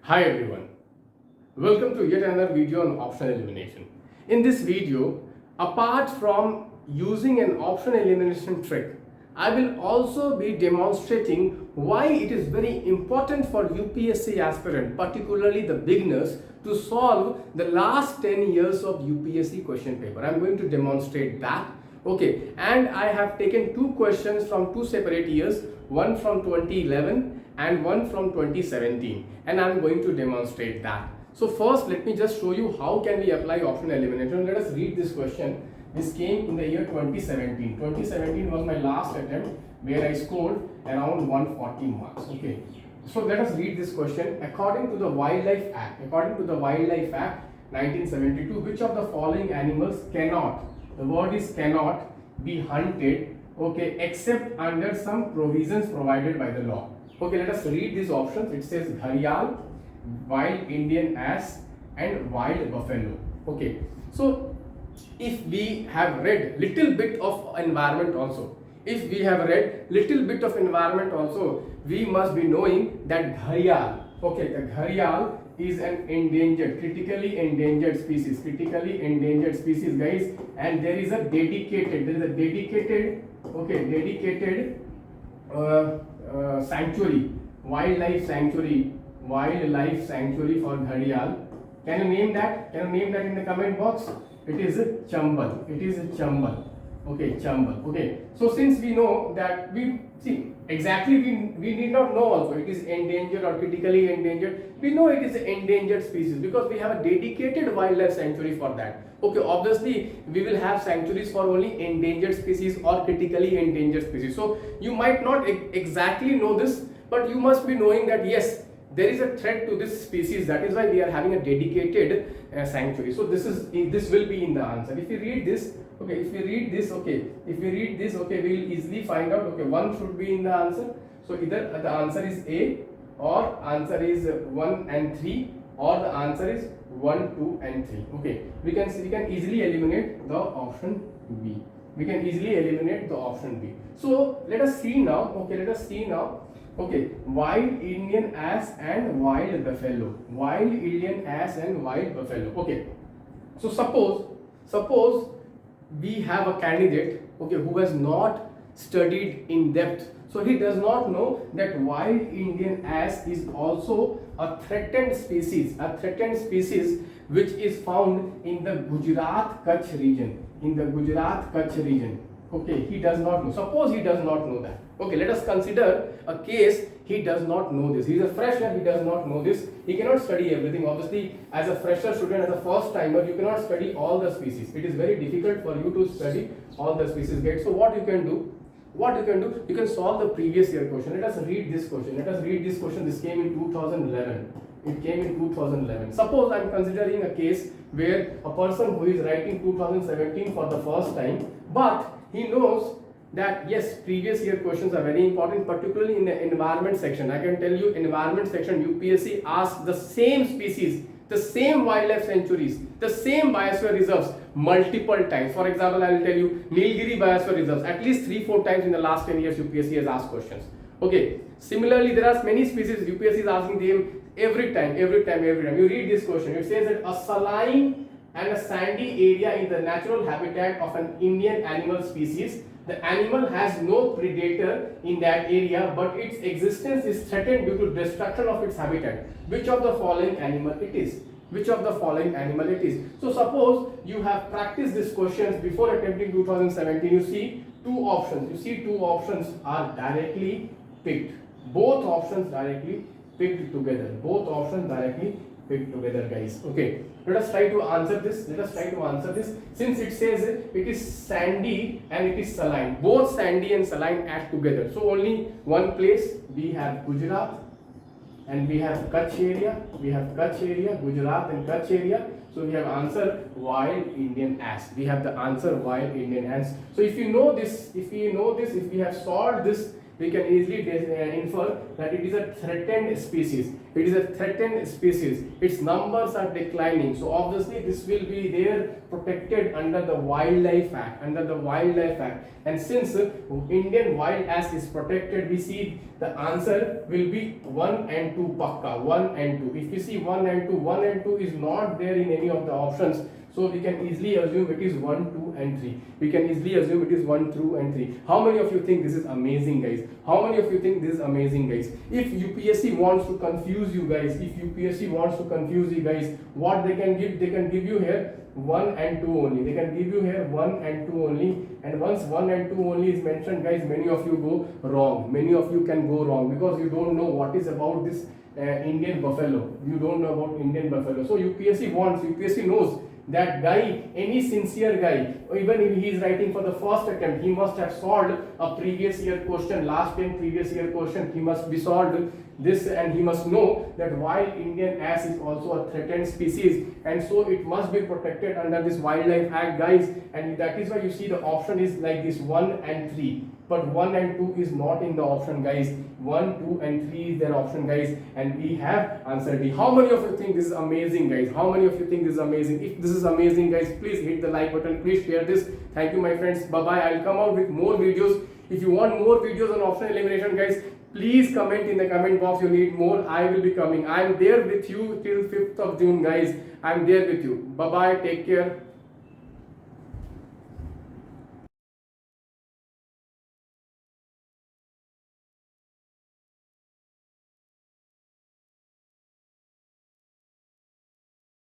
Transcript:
Hi everyone, welcome to yet another video on option elimination. In this video, apart from using an option elimination trick, I will also be demonstrating why it is very important for UPSC aspirant, particularly the beginners, to solve the last 10 years of UPSC question paper. I am going to demonstrate that. Okay, and I have taken two questions from two separate years, one from 2011 and one from 2017, and I'm going to demonstrate that. So first let me just show you how can we apply option elimination. Let us read this question. This came in the year 2017. 2017 was my last attempt where I scored around 140 marks. Okay, so let us read this question. According to the Wildlife Act, 1972, which of the following animals cannot, the word is cannot, be hunted, okay, except under some provisions provided by the law? Okay, let us read these options. It says gharial, wild Indian ass, and wild buffalo. Okay, so if we have read little bit of environment also, we must be knowing that gharial, okay, the gharial is an endangered, critically endangered species, guys, and there is a dedicated, sanctuary, wildlife sanctuary for gharial. Can you name that? In the comment box? It is Chambal. Okay, Chambal. Okay, so since we know that, we need not know also it is endangered or critically endangered. We know it is an endangered species because we have a dedicated wildlife sanctuary for that. Okay, obviously we will have sanctuaries for only endangered species or critically endangered species. So you might not exactly know this, but you must be knowing that yes, there is a threat to this species. That is why we are having a dedicated sanctuary. So this will be in the answer. If you read this, we will easily find out. Okay, one should be in the answer. So either the answer is A, or answer is 1 and 3, or the answer is 1, 2 and 3. Okay, we can easily eliminate the option B. So let us see now. Okay, wild Indian ass and wild buffalo. Okay, so suppose we have a candidate, okay, who has not studied in depth, so he does not know that wild Indian ass is also a threatened species, which is found in the Gujarat Kutch region. Okay, he does not know. Suppose he does not know that. Okay, let us consider a case he does not know this. He is a fresher, he does not know this. He cannot study everything. Obviously, as a fresher student, as a first timer, you cannot study all the species. It is very difficult for you to study all the species. So what you can do? You can solve the previous year question. Let us read this question. This came in 2011. Suppose I am considering a case where a person who is writing 2017 for the first time, but he knows that yes, previous year questions are very important, particularly in the environment section. I can tell you, environment section, UPSC asks the same species, the same wildlife sanctuaries, the same biosphere reserves multiple times. For example, I will tell you Nilgiri biosphere reserves at least 3-4 times in the last 10 years UPSC has asked questions. Okay, similarly there are many species UPSC is asking them every time. You read this question, it says that a saline and a sandy area in the natural habitat of an Indian animal species. The animal has no predator in that area, but its existence is threatened due to destruction of its habitat. Which of the following animal it is? So suppose you have practiced these questions before attempting 2017. You see two options are directly picked. Both options directly picked together. Guys. Okay, let us try to answer this. Since it says it is sandy and it is saline, both sandy and saline add together, so only one place. We have Gujarat and we have Kutch area. Gujarat and Kutch area. So we have answer wild Indian ass. So if you know this, if we have solved this we can easily infer that it is a threatened species. It is a threatened species. Its numbers are declining. So obviously this will be there protected under the Wildlife Act. Under the Wildlife Act. And since Indian Wild Ass is protected, we see the answer will be 1 and 2 pakka. 1 and 2. If we see 1 and 2, 1 and 2 is not there in any of the options. So we can easily assume it is 1, 2 and 3. We can easily assume it is 1, 2 and 3. How many of you think this is amazing, guys? How many of you think this is amazing, guys? If UPSC wants to confuse you guys, what they can give you here 1 and 2 only. They can give you here 1 and 2 only. And once 1 and 2 only is mentioned, guys, many of you go wrong. Many of you can go wrong because you don't know what is about this Indian buffalo. You don't know about Indian buffalo. So UPSC knows that guy, any sincere guy, even if he is writing for the first attempt, he must have solved a previous year question, last 10 previous year question. He must be solved this, and he must know that wild Indian ass is also a threatened species, and so it must be protected under this Wildlife Act, guys. And that is why you see the option is like this 1 and 3. But 1 and 2 is not in the option, guys. 1, 2 and 3 is their option, guys, and we have answer D. How many of you think this is amazing, guys? How many of you think this is amazing? If this is amazing, guys, please hit the like button. Please share this. Thank you, my friends. Bye bye. I'll come out with more videos. If you want more videos on optional elimination, guys, please comment in the comment box. You need more. I will be coming. I'm there with you till 5th of June, guys. I'm there with you. Bye bye. Take care.